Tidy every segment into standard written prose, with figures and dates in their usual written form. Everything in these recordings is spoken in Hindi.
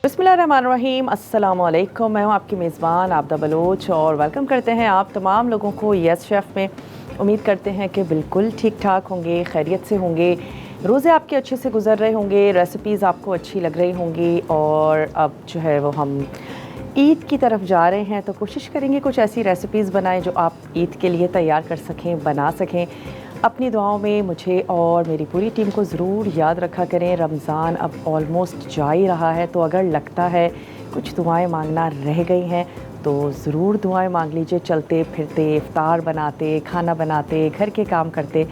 बिस्मिल्लाहिर्रहमानिर्रहीम, अस्सलाम वालेकुम। मैं हूँ आपकी मेज़बान आबदा बलोच और वेलकम करते हैं आप तमाम लोगों को यस शेफ़ में। उम्मीद करते हैं कि बिल्कुल ठीक ठाक होंगे, खैरियत से होंगे, रोज़े आपके अच्छे से गुजर रहे होंगे, रेसिपीज़ आपको अच्छी लग रही होंगी। और अब जो है वो हम ईद की तरफ जा रहे हैं, तो कोशिश करेंगे कुछ ऐसी रेसिपीज़ बनाएं जो आप ईद के लिए तैयार कर सकें, बना सकें। अपनी दुआओं में मुझे और मेरी पूरी टीम को ज़रूर याद रखा करें। रमज़ान अब ऑलमोस्ट जा ही रहा है, तो अगर लगता है कुछ दुआएं मांगना रह गई हैं तो ज़रूर दुआएं मांग लीजिए, चलते फिरते, इफ्तार बनाते, खाना बनाते, घर के काम करते।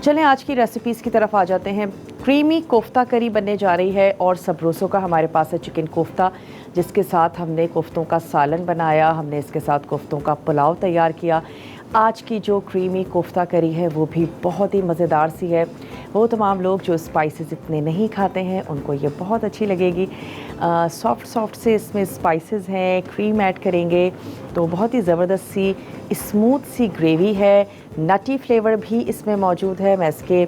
चलें आज की रेसिपीज़ की तरफ आ जाते हैं। क्रीमी कोफ्ता करी बनने जा रही है और सबरोसों का हमारे पास है चिकन कोफ्ता, जिसके साथ हमने कोफ्तों का सालन बनाया, हमने इसके साथ कोफ्तों का पुलाव तैयार किया। आज की जो क्रीमी कोफ्ता करी है वो भी बहुत ही मज़ेदार सी है। वो तमाम लोग जो स्पाइसेस इतने नहीं खाते हैं उनको ये बहुत अच्छी लगेगी। सॉफ्ट सॉफ्ट से इसमें स्पाइसेस हैं, क्रीम ऐड करेंगे तो बहुत ही ज़बरदस्त सी स्मूथ सी ग्रेवी है। नटी फ्लेवर भी इसमें मौजूद है। मैं इसके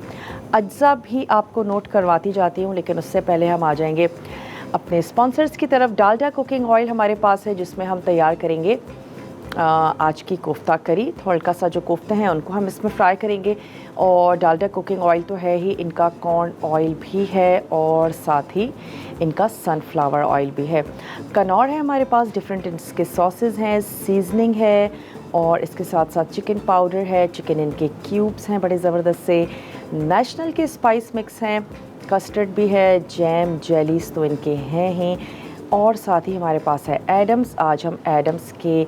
अज्जा भी आपको नोट करवाती जाती हूँ, लेकिन उससे पहले हम आ जाएंगे अपने स्पॉन्सर्स की तरफ। डालडा कुकिंग ऑयल हमारे पास है, जिसमें हम तैयार करेंगे आज की कोफ्ता करी। हल्का सा जो कोफ्ते हैं उनको हम इसमें फ्राई करेंगे। और डालडा कुकिंग ऑयल तो है ही, इनका कॉर्न ऑयल भी है और साथ ही इनका सनफ्लावर ऑयल भी है। कनौर है हमारे पास, डिफरेंट इसके सॉसेस हैं, सीजनिंग है और इसके साथ साथ चिकन पाउडर है, चिकन इनके क्यूब्स हैं बड़े ज़बरदस्त से, नेशनल के स्पाइस मिक्स हैं, कस्टर्ड भी है, जैम जेलीस तो इनके हैं ही। और साथ ही हमारे पास है एडम्स। आज हम एडम्स के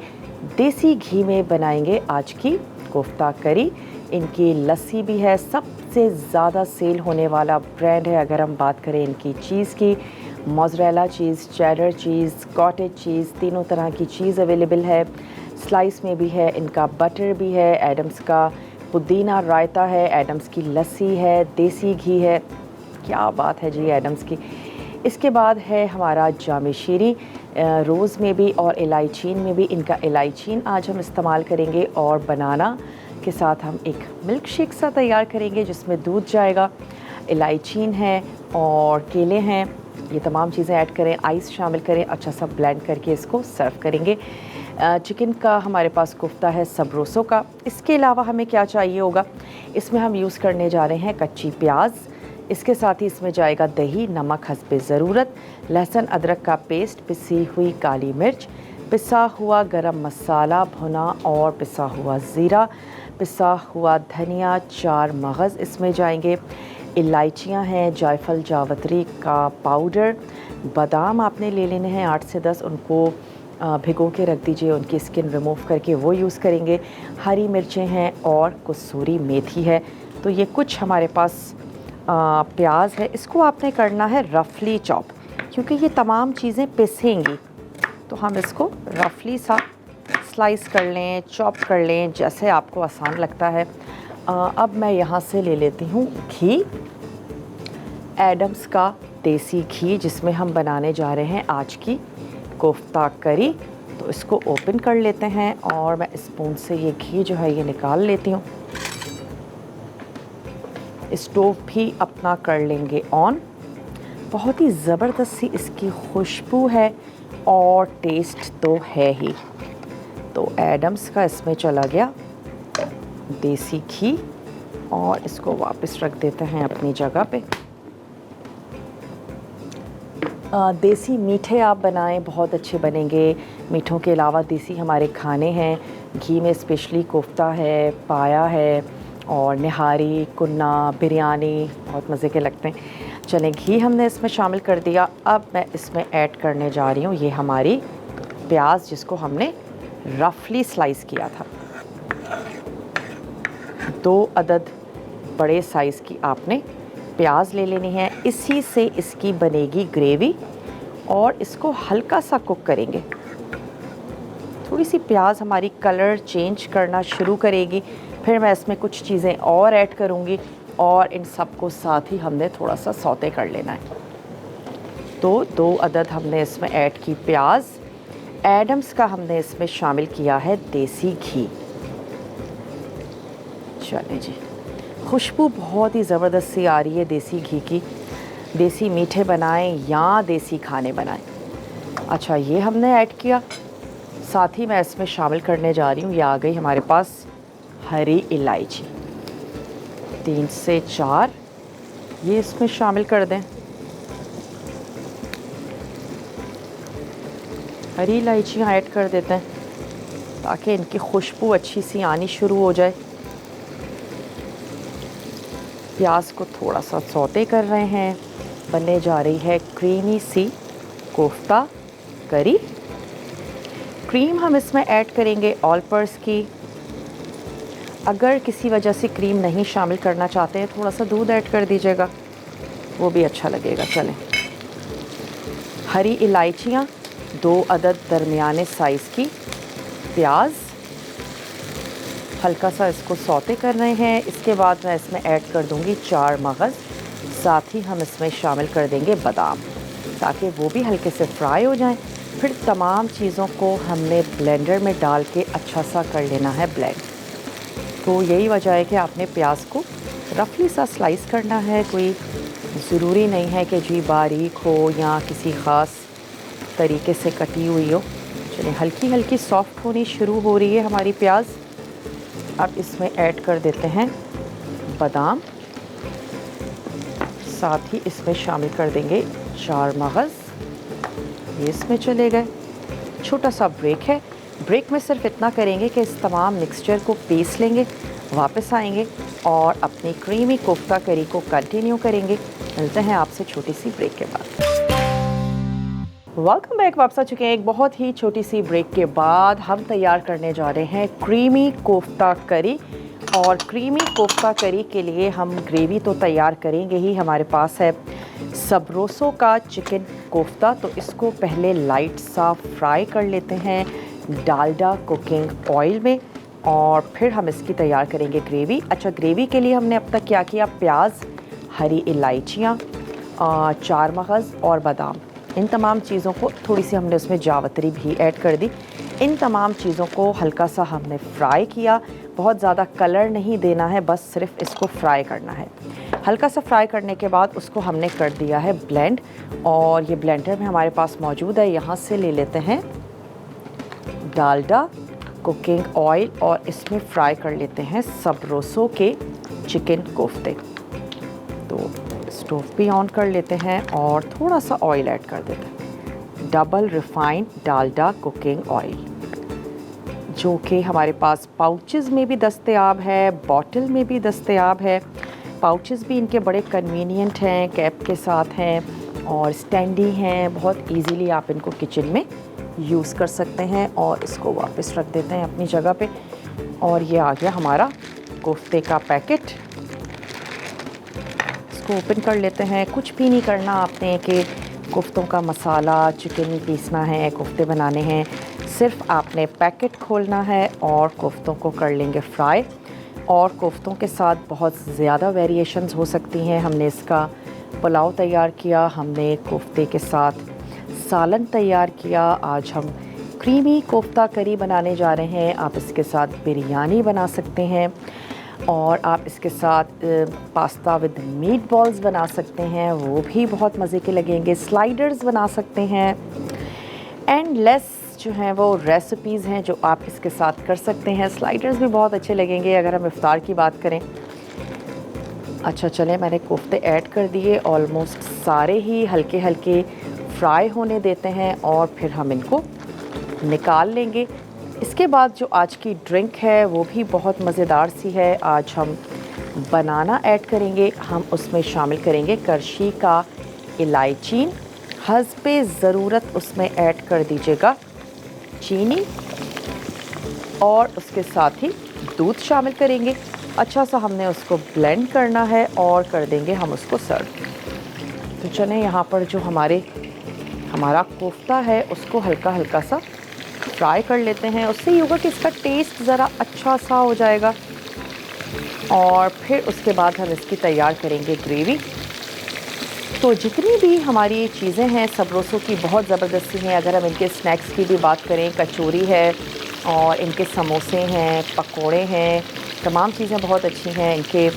देसी घी में बनाएंगे आज की कोफ्ता करी। इनकी लस्सी भी है, सबसे ज़्यादा सेल होने वाला ब्रांड है अगर हम बात करें इनकी चीज़ की। मोज़रेला चीज़, चेडर चीज़, कॉटेज चीज़, तीनों तरह की चीज़ अवेलेबल है। स्लाइस में भी है, इनका बटर भी है, एडम्स का पुदीना रायता है, एडम्स की लस्सी है, देसी घी है। क्या बात है जी एडम्स की। इसके बाद है हमारा जामे शीरी, रोज़ में भी और इलायचीन में भी। इनका इलायचीन आज हम इस्तेमाल करेंगे और बनाना के साथ हम एक मिल्क शेक सा तैयार करेंगे जिसमें दूध जाएगा, इलायचीन है और केले हैं। ये तमाम चीज़ें ऐड करें, आइस शामिल करें, अच्छा सा ब्लेंड करके इसको सर्व करेंगे। चिकन का हमारे पास कोफ्ता है सबरोसों का। इसके अलावा हमें क्या चाहिए होगा, इसमें हम यूज़ करने जा रहे हैं कच्ची प्याज। इसके साथ ही इसमें जाएगा दही, नमक हस्बे ज़रूरत, लहसुन अदरक का पेस्ट, पिसी हुई काली मिर्च, पिसा हुआ गरम मसाला भुना और पिसा हुआ ज़ीरा, पिसा हुआ धनिया, 4 मगज़ इसमें जाएंगे, इलायचियाँ हैं, जायफल जावित्री का पाउडर, बादाम आपने ले लेने हैं 8 से 10, उनको भिगो के रख दीजिए, उनकी स्किन रिमूव करके वो यूज़ करेंगे। हरी मिर्चें हैं और कसूरी मेथी है। तो ये कुछ हमारे पास प्याज है, इसको आपने करना है रफली चॉप, क्योंकि ये तमाम चीज़ें पिसेंगी तो हम इसको रफली सा स्लाइस कर लें, चॉप कर लें, जैसे आपको आसान लगता है। अब मैं यहाँ से ले लेती हूँ घी, एडम्स का देसी घी, जिसमें हम बनाने जा रहे हैं आज की कोफ्ता करी। तो इसको ओपन कर लेते हैं और मैं स्पून से ये घी जो है ये निकाल लेती हूँ। स्टोव भी अपना कर लेंगे ऑन। बहुत ही ज़बरदस्त सी इसकी खुशबू है और टेस्ट तो है ही। तो एडम्स का इसमें चला गया देसी घी और इसको वापस रख देते हैं अपनी जगह पे। देसी मीठे आप बनाएं, बहुत अच्छे बनेंगे। मीठों के अलावा देसी हमारे खाने हैं, घी में स्पेशली कोफ्ता है, पाया है और निहारी, कुन्ना, बिरयानी बहुत मज़े के लगते हैं। चलें, घी हमने इसमें शामिल कर दिया। अब मैं इसमें ऐड करने जा रही हूँ ये हमारी प्याज, जिसको हमने रफली स्लाइस किया था। 2 अदद बड़े साइज़ की आपने प्याज ले लेनी है। इसी से इसकी बनेगी ग्रेवी और इसको हल्का सा कुक करेंगे। थोड़ी सी प्याज हमारी कलर चेंज करना शुरू करेगी, फिर मैं इसमें कुछ चीज़ें और ऐड करूँगी और इन सब को साथ ही हमने थोड़ा सा सौते कर लेना है। तो 2 अदद हमने इसमें ऐड की प्याज। एडम्स का हमने इसमें शामिल किया है देसी घी। चलें जी, खुशबू बहुत ही ज़बरदस्त सी आ रही है देसी घी की। देसी मीठे बनाएं या देसी खाने बनाएं, अच्छा, ये हमने ऐड किया। साथ ही मैं इसमें शामिल करने जा रही हूँ, ये आ गई हमारे पास हरी इलायची। 3 से 4 ये इसमें शामिल कर दें। हरी इलायचियाँ ऐड कर देते हैं ताकि इनकी खुशबू अच्छी सी आनी शुरू हो जाए। प्याज को थोड़ा सा सौते कर रहे हैं। बनने जा रही है क्रीमी सी कोफ्ता करी। क्रीम हम इसमें ऐड करेंगे ऑल पर्पस की। अगर किसी वजह से क्रीम नहीं शामिल करना चाहते हैं, थोड़ा सा दूध ऐड कर दीजिएगा, वो भी अच्छा लगेगा। चलें, हरी इलायचियाँ, 2 अदद दरमियाने साइज़ की प्याज, हल्का सा इसको सौते कर रहे हैं। इसके बाद मैं इसमें ऐड कर दूंगी 4 मगज़। साथ ही हम इसमें शामिल कर देंगे बादाम ताकि वो भी हल्के से फ्राई हो जाएं। फिर तमाम चीज़ों को हमने ब्लेंडर में डाल के अच्छा सा कर लेना है ब्लेंड। तो यही वजह है कि आपने प्याज को रफली सा स्लाइस करना है। कोई ज़रूरी नहीं है कि जी बारीक हो या किसी ख़ास तरीके से कटी हुई हो। चलिए, हल्की हल्की सॉफ्ट होनी शुरू हो रही है हमारी प्याज। अब इसमें ऐड कर देते हैं बादाम। साथ ही इसमें शामिल कर देंगे 4 मगज़। ये इसमें चले गए। छोटा सा ब्रेक है। ब्रेक में सिर्फ इतना करेंगे कि इस तमाम मिक्सचर को पीस लेंगे, वापस आएंगे और अपनी क्रीमी कोफ्ता करी को कंटिन्यू करेंगे। मिलते हैं आपसे छोटी सी ब्रेक के बाद। Welcome back. वापस आ चुके हैं एक बहुत ही छोटी सी ब्रेक के बाद। हम तैयार करने जा रहे हैं क्रीमी कोफ्ता करी। और क्रीमी कोफ्ता करी के लिए हम ग्रेवी तो तैयार करेंगे ही। हमारे पास है सबरोसो का चिकन कोफ्ता। तो इसको पहले लाइट सा फ्राई कर लेते हैं डालडा कुकिंग ऑयल में और फिर हम इसकी तैयार करेंगे ग्रेवी। अच्छा, ग्रेवी के लिए हमने अब तक क्या किया, प्याज, हरी इलायचियाँ, 4 मगज़ और बादाम, इन तमाम चीज़ों को, थोड़ी सी हमने उसमें जावित्री भी ऐड कर दी। इन तमाम चीज़ों को हल्का सा हमने फ्राई किया। बहुत ज़्यादा कलर नहीं देना है, बस सिर्फ इसको फ्राई करना है। हल्का सा फ्राई करने के बाद उसको हमने कर दिया है ब्लेंड। और ये ब्लेंडर में हमारे पास मौजूद है। यहाँ से ले लेते हैं डालडा कुकिंग ऑयल और इसमें फ्राई कर लेते हैं सबरोसो के चिकन कोफ्ते। तो स्टोव भी ऑन कर लेते हैं और थोड़ा सा ऑयल ऐड कर देते हैं, double refined Dalda cooking oil, जो कि हमारे पास पाउचेस में भी दस्तयाब है, बॉटल में भी दस्तयाब है। पाउचेस भी इनके बड़े कन्वीनियंट हैं, कैप के साथ हैं और स्टैंडी हैं। बहुत इजीली आप इनको किचन में यूज़ कर सकते हैं। और इसको वापस रख देते हैं अपनी जगह पे। और ये आ गया हमारा कोफ्ते का पैकेट। इसको ओपन कर लेते हैं। कुछ भी नहीं करना आपने कि कोफ्तों का मसाला, चिकन पीसना है, कोफ्ते बनाने हैं। सिर्फ आपने पैकेट खोलना है और कोफ्तों को कर लेंगे फ्राई। और कोफ्तों के साथ बहुत ज़्यादा वेरिएशंस हो सकती हैं। हमने इसका पुलाव तैयार किया, हमने कोफ्ते के साथ सालन तैयार किया। आज हम क्रीमी कोफ्ता करी बनाने जा रहे हैं। आप इसके साथ बिरयानी बना सकते हैं और आप इसके साथ पास्ता विद मीट बॉल्स बना सकते हैं, वो भी बहुत मज़े के लगेंगे। स्लाइडर्स बना सकते हैं। एंडलेस जो हैं वो रेसिपीज़ हैं जो आप इसके साथ कर सकते हैं। स्लाइडर्स भी बहुत अच्छे लगेंगे अगर हम इफ्तार की बात करें। अच्छा, चलें, मैंने कोफ्ते ऐड कर दिए, ऑलमोस्ट सारे ही हल्के हल्के फ्राई होने देते हैं और फिर हम इनको निकाल लेंगे। इसके बाद जो आज की ड्रिंक है वो भी बहुत मज़ेदार सी है। आज हम बनाना ऐड करेंगे। हम उसमें शामिल करेंगे करशी का इलायची। हस्बे ज़रूरत उसमें ऐड कर दीजिएगा चीनी और उसके साथ ही दूध शामिल करेंगे। अच्छा सा हमने उसको ब्लेंड करना है और कर देंगे हम उसको सर्व। तो चलें, यहाँ पर जो हमारा कोफ्ता है उसको हल्का हल्का सा फ्राई कर लेते हैं। उससे ये होगा कि इसका टेस्ट ज़रा अच्छा सा हो जाएगा। और फिर उसके बाद हम इसकी तैयार करेंगे ग्रेवी। तो जितनी भी हमारी चीज़ें हैं सबरोसो की बहुत ज़बरदस्ती हैं। अगर हम इनके स्नैक्स की भी बात करें, कचौरी है और इनके समोसे हैं, पकोड़े हैं, तमाम चीज़ें बहुत अच्छी हैं। इनके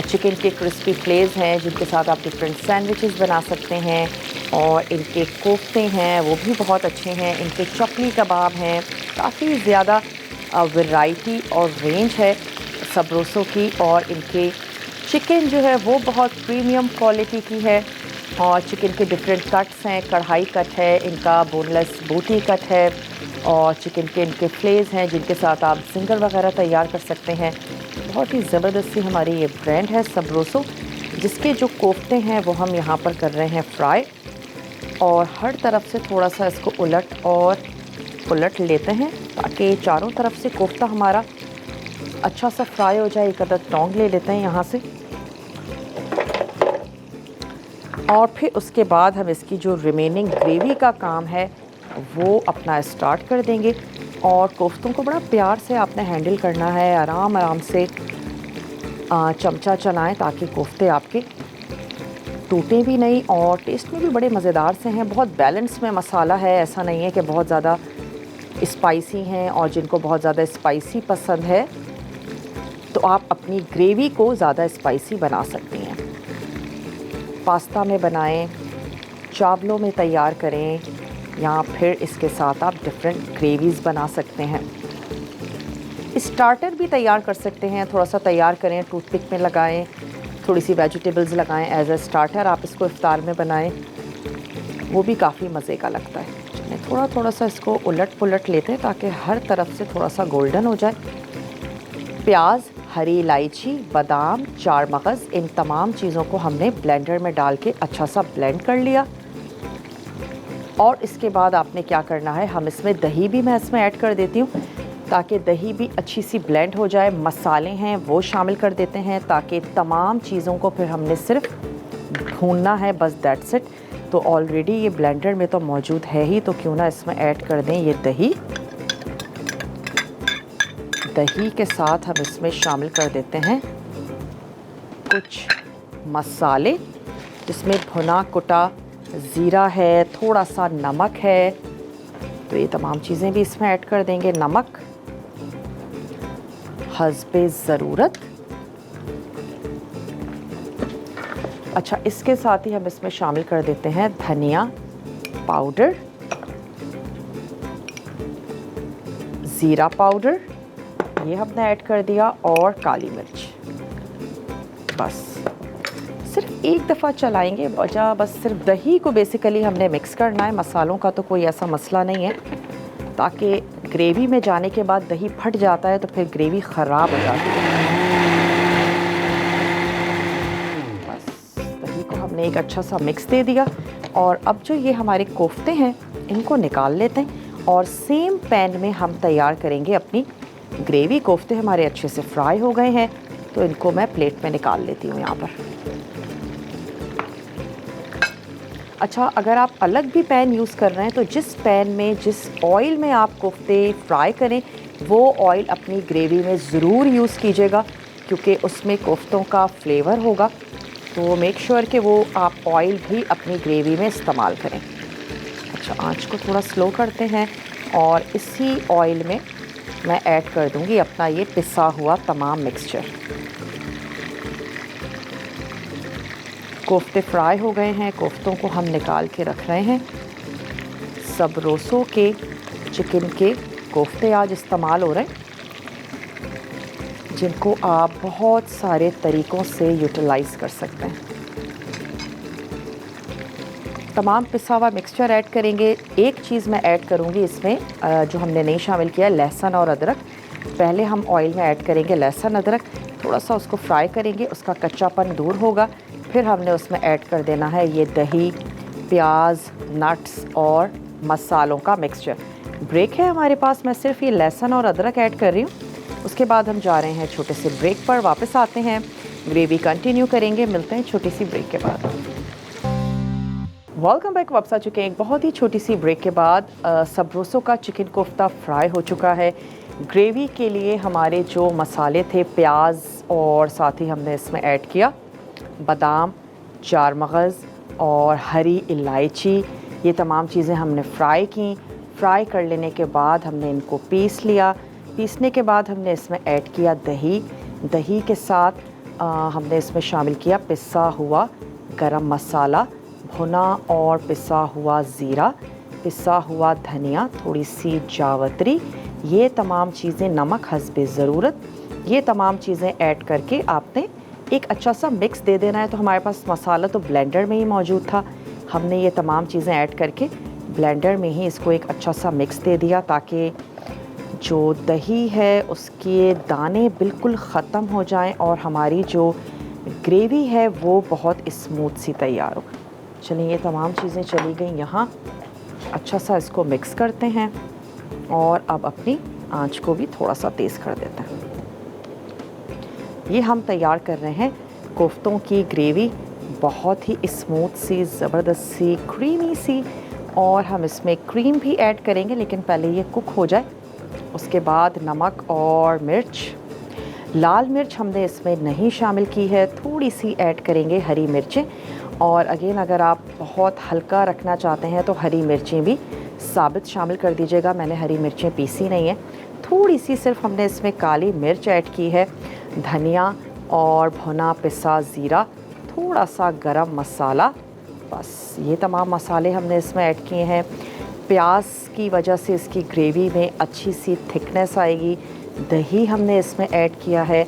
चिकन के क्रिस्पी फ्लेज हैं जिनके साथ आप डिफरेंट सैंडविचेस बना सकते हैं। और इनके कोफ्ते हैं वो भी बहुत अच्छे हैं, इनके चकली कबाब हैं, काफ़ी ज़्यादा वैरायटी और रेंज है सबरोसो की। और इनके चिकन जो है वो बहुत प्रीमियम क्वालिटी की है और चिकन के डिफरेंट कट्स हैं, कढ़ाई कट है, इनका बोनलेस बोटी कट है और चिकन के इनके फ्लेज हैं जिनके साथ आप जिंगर वगैरह तैयार कर सकते हैं। बहुत ही ज़बरदस्ती हमारी ये ब्रांड है सबरोसो, जिसके जो कोफ्ते हैं वो हम यहाँ पर कर रहे हैं फ्राई। और हर तरफ से थोड़ा सा इसको उलट और पुलट लेते हैं ताकि चारों तरफ से कोफ्ता हमारा अच्छा सा फ्राई हो जाए। एक अदद टोंग ले लेते हैं यहाँ से और फिर उसके बाद हम इसकी जो रिमेनिंग ग्रेवी का काम है वो अपना स्टार्ट कर देंगे। और कोफ्तों को बड़ा प्यार से आपने हैंडल करना है, आराम आराम से चमचा चलाएं ताकि कोफ्ते आपके टूटे भी नहीं और टेस्ट में भी बड़े मज़ेदार से हैं। बहुत बैलेंस में मसाला है, ऐसा नहीं है कि बहुत ज़्यादा स्पाइसी हैं और जिनको बहुत ज़्यादा स्पाइसी पसंद है तो आप अपनी ग्रेवी को ज़्यादा स्पाइसी बना सकती हैं। पास्ता में बनाएं, चावलों में तैयार करें या फिर इसके साथ आप डिफरेंट ग्रेवीज़ बना सकते हैं। स्टार्टर भी तैयार कर सकते हैं, थोड़ा सा तैयार करें, टूथपिक में लगाएं, थोड़ी सी वेजिटेबल्स लगाएं एज अ स्टार्टर, आप इसको इफ्तार में बनाएं, वो भी काफ़ी मज़े का लगता है। थोड़ा थोड़ा सा इसको उलट पुलट लेते हैं ताकि हर तरफ से थोड़ा सा गोल्डन हो जाए। प्याज, हरी इलायची, बादाम, चार मगज़, इन तमाम चीज़ों को हमने ब्लेंडर में डाल के अच्छा सा ब्लेंड कर लिया। और इसके बाद आपने क्या करना है, हम इसमें दही भी मैं इसमें ऐड कर देती हूँ ताकि दही भी अच्छी सी ब्लेंड हो जाए। मसाले हैं वो शामिल कर देते हैं ताकि तमाम चीज़ों को फिर हमने सिर्फ भूनना है, बस दैट्स इट। तो ऑलरेडी ये ब्लेंडर में तो मौजूद है ही, तो क्यों ना इसमें ऐड कर दें ये दही। दही के साथ हम इसमें शामिल कर देते हैं कुछ मसाले, जिसमें भुना कुटा ज़ीरा है, थोड़ा सा नमक है, तो ये तमाम चीज़ें भी इसमें ऐड कर देंगे। नमक हस्बे ज़रूरत। अच्छा, इसके साथ ही हम इसमें शामिल कर देते हैं धनिया पाउडर, ज़ीरा पाउडर, ये हमने ऐड कर दिया, और काली मिर्च। बस सिर्फ एक दफ़ा चलाएंगे वजह, बस सिर्फ दही को बेसिकली हमने मिक्स करना है, मसालों का तो कोई ऐसा मसला नहीं है, ताकि ग्रेवी में जाने के बाद दही फट जाता है तो फिर ग्रेवी ख़राब हो जाती है। बस दही को हमने एक अच्छा सा मिक्स दे दिया। और अब जो ये हमारे कोफ्ते हैं इनको निकाल लेते हैं और सेम पैन में हम तैयार करेंगे अपनी ग्रेवी। कोफ्ते हमारे अच्छे से फ्राई हो गए हैं तो इनको मैं प्लेट में निकाल लेती हूँ यहाँ पर। अच्छा, अगर आप अलग भी पैन यूज़ कर रहे हैं तो जिस पैन में, जिस ऑयल में आप कोफ्ते फ्राई करें वो ऑयल अपनी ग्रेवी में ज़रूर यूज़ कीजिएगा, क्योंकि उसमें कोफ्तों का फ्लेवर होगा। तो मेक श्योर कि वो आप ऑयल भी अपनी ग्रेवी में इस्तेमाल करें। अच्छा, आंच को थोड़ा स्लो करते हैं और इसी ऑयल में मैं ऐड कर दूंगी अपना ये पिसा हुआ तमाम मिक्सचर। कोफ्ते फ्राई हो गए हैं, कोफ्तों को हम निकाल के रख रहे हैं। सबरोसो के चिकन के कोफ्ते आज इस्तेमाल हो रहे हैं, जिनको आप बहुत सारे तरीक़ों से यूटिलाइज़ कर सकते हैं। तमाम पिसा हुआ मिक्सचर ऐड करेंगे। एक चीज़ मैं ऐड करूँगी इसमें जो हमने नहीं शामिल किया, लहसुन और अदरक। पहले हम ऑयल में ऐड करेंगे लहसुन अदरक, थोड़ा सा उसको फ्राई करेंगे, उसका कच्चापन दूर होगा। फिर हमने उसमें ऐड कर देना है ये दही, प्याज, नट्स और मसालों का मिक्सचर। ब्रेक है हमारे पास, मैं सिर्फ ये लहसुन और अदरक ऐड कर रही हूँ। उसके बाद हम जा रहे हैं छोटे से ब्रेक पर, वापस आते हैं, ग्रेवी कंटिन्यू करेंगे। मिलते हैं छोटी सी ब्रेक के बाद। वेलकम बैक, वापस आ चुके हैं एक बहुत ही छोटी सी ब्रेक के बाद। सबरोसो का चिकन कोफ्ता फ्राई हो चुका है। ग्रेवी के लिए हमारे जो मसाले थे, प्याज और साथ ही हमने इसमें ऐड किया बादाम, चार मगज़ और हरी इलायची, ये तमाम चीज़ें हमने फ्राई की। फ्राई कर लेने के बाद हमने इनको पीस लिया। पीसने के बाद हमने इसमें ऐड किया दही। दही के साथ हमने इसमें शामिल किया पिसा हुआ गरम मसाला, भुना और पिसा हुआ ज़ीरा, पिसा हुआ धनिया, थोड़ी सी जावित्री, ये तमाम चीज़ें, नमक हस्बे ज़रूरत, ये तमाम चीज़ें ऐड करके आपने एक अच्छा सा मिक्स दे देना है। तो हमारे पास मसाला तो ब्लेंडर में ही मौजूद था, हमने ये तमाम चीज़ें ऐड करके ब्लेंडर में ही इसको एक अच्छा सा मिक्स दे दिया ताकि जो दही है उसके दाने बिल्कुल ख़त्म हो जाएं और हमारी जो ग्रेवी है वो बहुत स्मूथ सी तैयार हो। चलिए ये तमाम चीज़ें चली गई यहाँ, अच्छा सा इसको मिक्स करते हैं और अब अपनी आंच को भी थोड़ा सा तेज़ कर देते हैं। ये हम तैयार कर रहे हैं कोफ्तों की ग्रेवी, बहुत ही स्मूथ सी, ज़बरदस्त सी, क्रीमी सी, और हम इसमें क्रीम भी ऐड करेंगे, लेकिन पहले ये कुक हो जाए। उसके बाद नमक और मिर्च, लाल मिर्च हमने इसमें नहीं शामिल की है, थोड़ी सी ऐड करेंगे हरी मिर्चें। और अगेन अगर आप बहुत हल्का रखना चाहते हैं तो हरी मिर्चें भी साबित शामिल कर दीजिएगा, मैंने हरी मिर्चें पीसी नहीं है। थोड़ी सी सिर्फ हमने इसमें काली मिर्च ऐड की है, धनिया और भुना पिसा ज़ीरा, थोड़ा सा गरम मसाला, बस ये तमाम मसाले हमने इसमें ऐड किए हैं। प्याज की वजह से इसकी ग्रेवी में अच्छी सी थिकनेस आएगी। दही हमने इसमें ऐड किया है,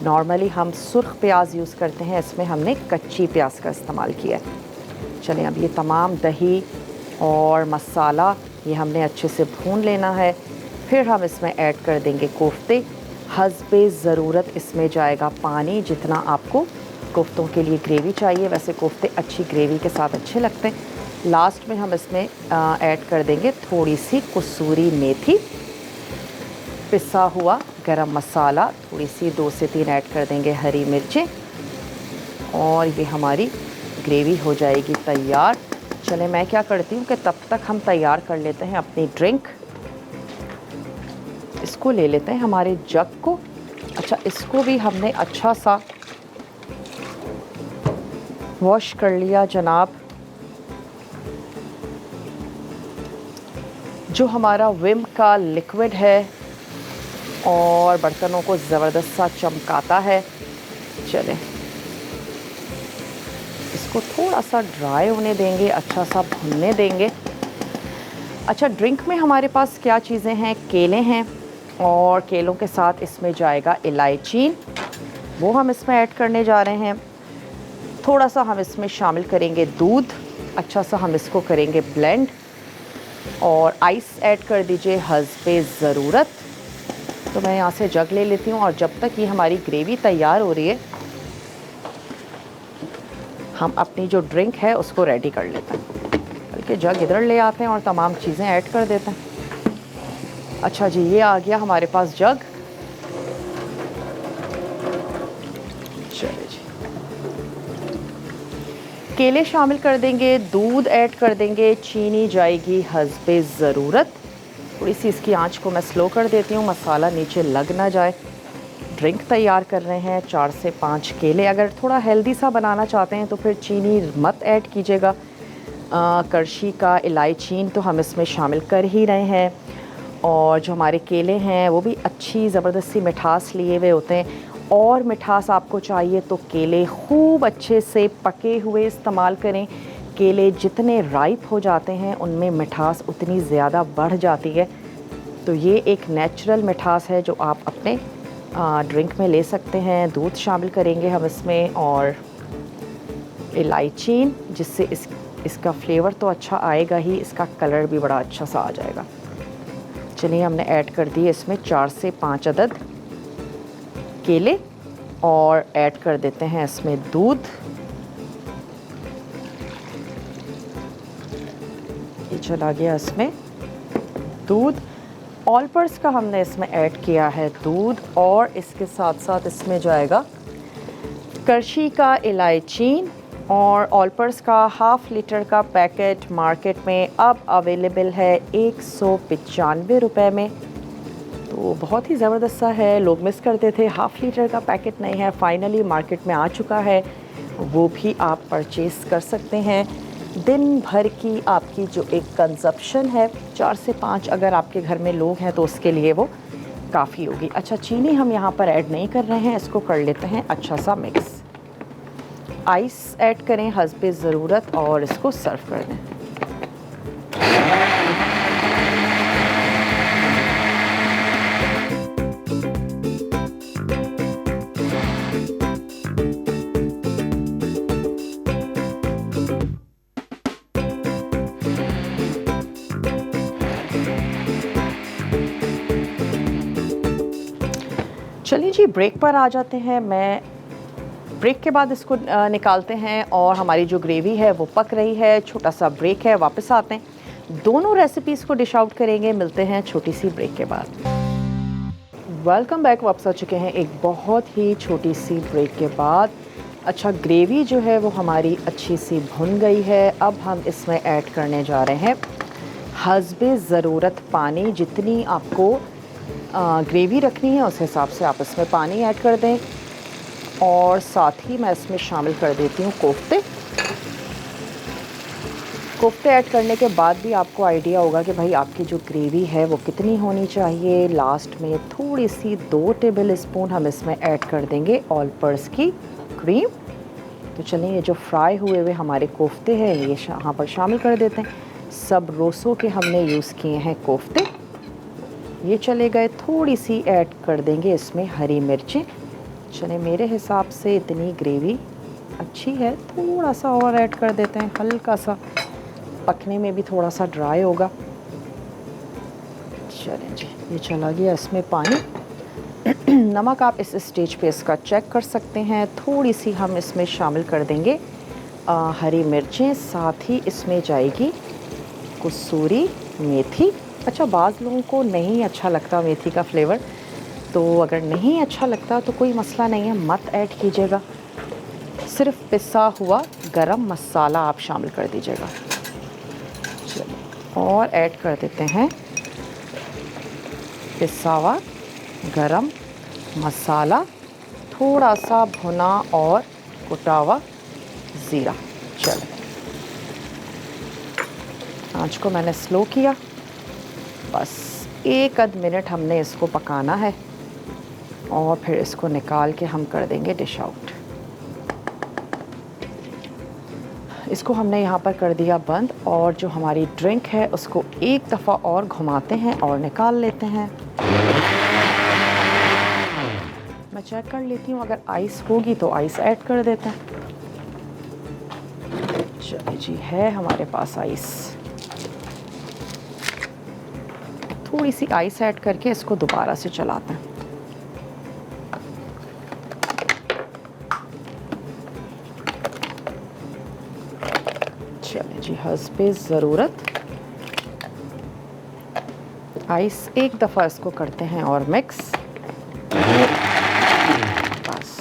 नॉर्मली हम सुर्ख प्याज यूज़ करते हैं, इसमें हमने कच्ची प्याज का इस्तेमाल किया है। चलें अब ये तमाम दही और मसाला ये हमने अच्छे से भून लेना है। फिर हम इसमें ऐड कर देंगे कोफ्ते, हस्बे ज़रूरत इसमें जाएगा पानी, जितना आपको कोफ्तों के लिए ग्रेवी चाहिए। वैसे कोफ्ते अच्छी ग्रेवी के साथ अच्छे लगते हैं। लास्ट में हम इसमें ऐड कर देंगे थोड़ी सी कसूरी मेथी, पिसा हुआ गरम मसाला, थोड़ी सी 2 से 3 ऐड कर देंगे हरी मिर्चें, और ये हमारी ग्रेवी हो जाएगी तैयार। चले मैं क्या करती हूँ कि तब तक हम तैयार कर लेते हैं अपनी ड्रिंक। इसको ले लेते हैं हमारे जग को। अच्छा, इसको भी हमने अच्छा सा वॉश कर लिया जनाब। जो हमारा विम का लिक्विड है और बर्तनों को ज़बरदस्त सा चमकाता है। चलें इसको थोड़ा सा ड्राई होने देंगे, अच्छा सा भुनने देंगे। अच्छा, ड्रिंक में हमारे पास क्या चीज़ें हैं, केले हैं और केलों के साथ इसमें जाएगा इलायची, वो हम इसमें ऐड करने जा रहे हैं। थोड़ा सा हम इसमें शामिल करेंगे दूध, अच्छा सा हम इसको करेंगे ब्लेंड, और आइस ऐड कर दीजिए हस्बे ज़रूरत। तो मैं यहाँ से जग ले लेती हूँ और जब तक ये हमारी ग्रेवी तैयार हो रही है हम अपनी जो ड्रिंक है उसको रेडी कर लेते हैं। बल्कि जग इधर ले आते हैं और तमाम चीज़ें ऐड कर देते हैं। अच्छा जी, ये आ गया हमारे पास जग। चलिए जी, केले शामिल कर देंगे, दूध ऐड कर देंगे, चीनी जाएगी हस्बे ज़रूरत। थोड़ी सी इसकी आंच को मैं स्लो कर देती हूँ, मसाला नीचे लग ना जाए। ड्रिंक तैयार कर रहे हैं, 4 से 5 केले। अगर थोड़ा हेल्दी सा बनाना चाहते हैं तो फिर चीनी मत ऐड कीजिएगा। करशी का इलायची तो हम इसमें शामिल कर ही रहे हैं, और जो हमारे केले हैं वो भी अच्छी ज़बरदस्त सी मिठास लिए हुए होते हैं। और मिठास आपको चाहिए तो केले खूब अच्छे से पके हुए इस्तेमाल करें। केले जितने राइप हो जाते हैं उनमें मिठास उतनी ज़्यादा बढ़ जाती है। तो ये एक नेचुरल मिठास है जो आप अपने ड्रिंक में ले सकते हैं। दूध शामिल करेंगे हम इसमें और इलायची, जिससे इसका फ्लेवर तो अच्छा आएगा ही, इसका कलर भी बड़ा अच्छा सा आ जाएगा। चलिए हमने ऐड कर दिए इसमें 4 से 5 अदद केले और ऐड कर देते हैं इसमें दूध। ये चला गया इसमें दूध। ऑल पर्स का हमने इसमें ऐड किया है दूध, और इसके साथ साथ इसमें जाएगा करशी का इलायची। और ऑल पर्स का हाफ़ लीटर का पैकेट मार्केट में अब अवेलेबल है 195 रुपए में। तो बहुत ही ज़बरदस्त सा है, लोग मिस करते थे, हाफ़ लीटर का पैकेट नहीं है, फाइनली मार्केट में आ चुका है, वो भी आप परचेज़ कर सकते हैं। दिन भर की आपकी जो एक कंजप्शन है, 4 से 5 अगर आपके घर में लोग हैं तो उसके लिए वो काफ़ी होगी। अच्छा, चीनी हम यहाँ पर ऐड नहीं कर रहे हैं, इसको कर लेते हैं अच्छा सा मिक्स। आइस ऐड करें हस्बे ज़रूरत और इसको सर्व कर दें। चलिए जी, ब्रेक पर आ जाते हैं। मैं ब्रेक के बाद इसको निकालते हैं और हमारी जो ग्रेवी है वो पक रही है। छोटा सा ब्रेक है, वापस आते हैं। दोनों रेसिपीज़ को डिश आउट करेंगे। मिलते हैं छोटी सी ब्रेक के बाद। वेलकम बैक, वापस आ चुके हैं एक बहुत ही छोटी सी ब्रेक के बाद। अच्छा, ग्रेवी जो है वो हमारी अच्छी सी भुन गई है। अब हम इसमें ऐड करने जा रहे हैं हस्बे ज़रूरत पानी। जितनी आपको ग्रेवी रखनी है उस हिसाब से आप इसमें पानी ऐड कर दें। और साथ ही मैं इसमें शामिल कर देती हूँ कोफ्ते। कोफ्ते ऐड करने के बाद भी आपको आइडिया होगा कि भाई आपकी जो ग्रेवी है वो कितनी होनी चाहिए। लास्ट में थोड़ी सी 2 टेबल स्पून हम इसमें ऐड कर देंगे ऑल पर्पस की क्रीम। तो चलिए, ये जो फ्राई हुए हुए हमारे कोफ्ते हैं ये यहाँ पर शामिल कर देते हैं। सब रोसों के हमने यूज़ किए हैं कोफ्ते, ये चले गए। थोड़ी सी ऐड कर देंगे इसमें हरी मिर्चें। चले, मेरे हिसाब से इतनी ग्रेवी अच्छी है, थोड़ा सा और ऐड कर देते हैं। हल्का सा पकने में भी थोड़ा सा ड्राई होगा। चलें जी, ये चला गया इसमें पानी। नमक आप इस स्टेज पे इसका चेक कर सकते हैं। थोड़ी सी हम इसमें शामिल कर देंगे हरी मिर्चें। साथ ही इसमें जाएगी कसूरी मेथी। अच्छा, बाज़ लोगों को नहीं अच्छा लगता मेथी का फ्लेवर, तो अगर नहीं अच्छा लगता तो कोई मसला नहीं है, मत ऐड कीजिएगा। सिर्फ पिसा हुआ गरम मसाला आप शामिल कर दीजिएगा। चलिए, और ऐड कर देते हैं पिसा हुआ गरम मसाला, थोड़ा सा भुना और कुटा हुआ ज़ीरा। चलिए, आँच को मैंने स्लो किया। बस 1 मिनट हमने इसको पकाना है और फिर इसको निकाल के हम कर देंगे डिश आउट। इसको हमने यहाँ पर कर दिया बंद और जो हमारी ड्रिंक है उसको एक दफ़ा और घुमाते हैं और निकाल लेते हैं। मैं चेक कर लेती हूँ, अगर आइस होगी तो आइस ऐड कर देते हैं। चलिए जी, है हमारे पास आइस। थोड़ी सी आइस ऐड करके इसको दोबारा से चलाते हैं। चलिए जी, हस्बे ज़रूरत आइस एक दफ़ा इसको करते हैं और मिक्स। बस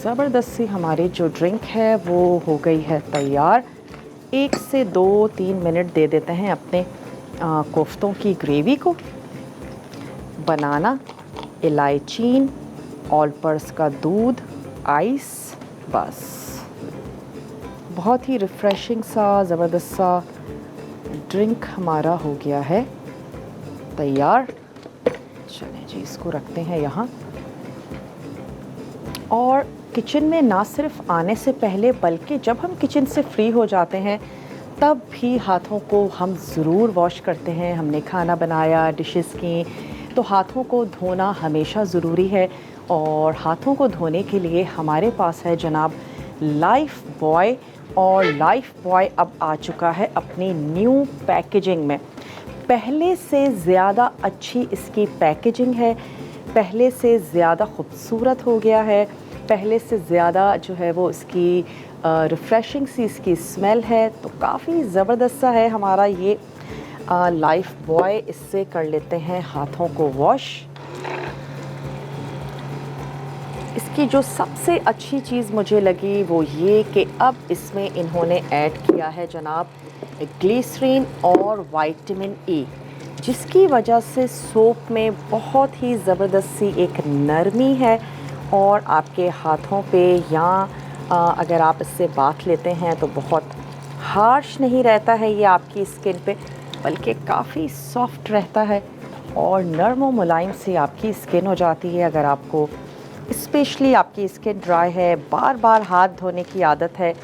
ज़बरदस्त सी हमारी जो ड्रिंक है वो हो गई है तैयार। 1 से 2-3 मिनट दे देते हैं अपने कोफ्तों की ग्रेवी को। बनाना, इलायची, ऑल पर्पस का दूध, आइस, बस बहुत ही रिफ़्रेशिंग सा ज़बरदस्त सा ड्रिंक हमारा हो गया है तैयार। चलें जी, इसको रखते हैं यहाँ। और किचन में ना सिर्फ आने से पहले बल्कि जब हम किचन से फ्री हो जाते हैं तब भी हाथों को हम ज़रूर वॉश करते हैं। हमने खाना बनाया, डिशेस की, तो हाथों को धोना हमेशा ज़रूरी है। और हाथों को धोने के लिए हमारे पास है जनाब लाइफ बॉय। और लाइफ बॉय अब आ चुका है अपनी न्यू पैकेजिंग में। पहले से ज़्यादा अच्छी इसकी पैकेजिंग है, पहले से ज़्यादा ख़ूबसूरत हो गया है, पहले से ज़्यादा जो है वो इसकी रिफ़्रेशिंग सी इसकी स्मेल है। तो काफ़ी ज़बरदस्त सा है हमारा ये लाइफ बॉय। इससे कर लेते हैं हाथों को वॉश। इसकी जो सबसे अच्छी चीज़ मुझे लगी वो ये कि अब इसमें इन्होंने ऐड किया है जनाब ग्लिसरीन और विटामिन ई, जिसकी वजह से सोप में बहुत ही ज़बरदस्त सी एक नरमी है। और आपके हाथों पे या अगर आप इससे बाथ लेते हैं तो बहुत हार्श नहीं रहता है ये आपकी स्किन पे, बल्कि काफ़ी सॉफ्ट रहता है। और नरम और मुलायम सी आपकी स्किन हो जाती है। अगर आपको स्पेशली आपकी स्किन ड्राई है, बार बार हाथ धोने की आदत है,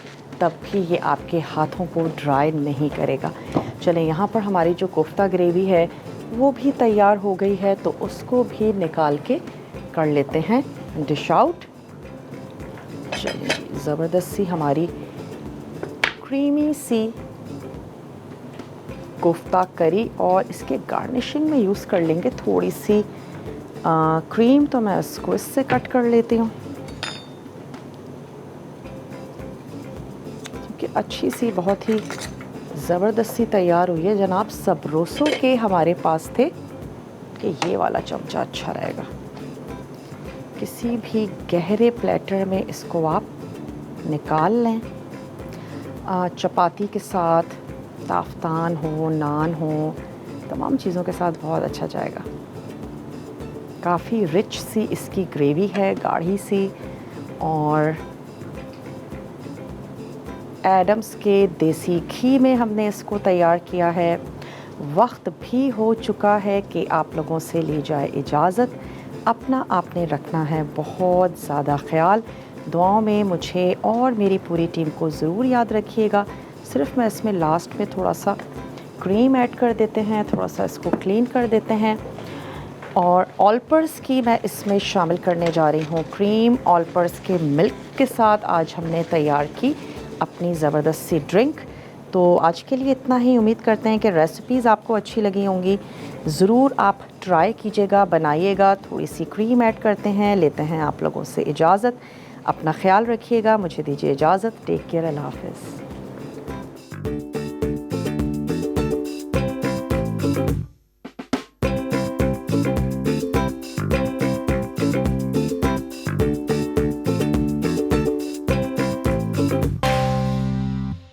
तब भी ये आपके हाथों को ड्राई नहीं करेगा। चलें, यहाँ पर हमारी जो कोफ्ता ग्रेवी है वो भी तैयार हो गई है, तो उसको भी निकाल के कर लेते हैं डिश आउट। चलिए, ज़बरदस्त सी हमारी क्रीमी सी कोफ्ता करी, और इसके गार्निशिंग में यूज़ कर लेंगे थोड़ी सी क्रीम। तो मैं इसको इससे कट कर लेती हूँ, क्योंकि अच्छी सी बहुत ही ज़बरदस्त सी तैयार हुई है। जनाब सबरोसो के हमारे पास थे कि ये वाला चमचा अच्छा रहेगा। किसी भी गहरे प्लेटर में इसको आप निकाल लें। चपाती के साथ, ताफ्तान हो, नान हो, तमाम चीज़ों के साथ बहुत अच्छा जाएगा। काफ़ी रिच सी इसकी ग्रेवी है, गाढ़ी सी, और एडम्स के देसी घी में हमने इसको तैयार किया है। वक्त भी हो चुका है कि आप लोगों से ली जाए इजाज़त। अपना आपने रखना है बहुत ज़्यादा ख्याल। दुआओं में मुझे और मेरी पूरी टीम को ज़रूर याद रखिएगा। सिर्फ मैं इसमें लास्ट में थोड़ा सा क्रीम ऐड कर देते हैं, थोड़ा सा इसको क्लीन कर देते हैं, और ऑलपर्स की मैं इसमें शामिल करने जा रही हूँ। क्रीम ऑलपर्स के मिल्क के साथ आज हमने तैयार की अपनी ज़बरदस्त सी ड्रिंक। तो आज के लिए इतना ही। उम्मीद करते हैं कि रेसिपीज़ आपको अच्छी लगी होंगी। ज़रूर आप ट्राई कीजिएगा, बनाइएगा। थोड़ी सी क्रीम ऐड करते हैं, लेते हैं आप लोगों से इजाज़त। अपना ख्याल रखिएगा, मुझे दीजिए इजाज़त। टेक केयर, अल्लाह हाफ़िज़।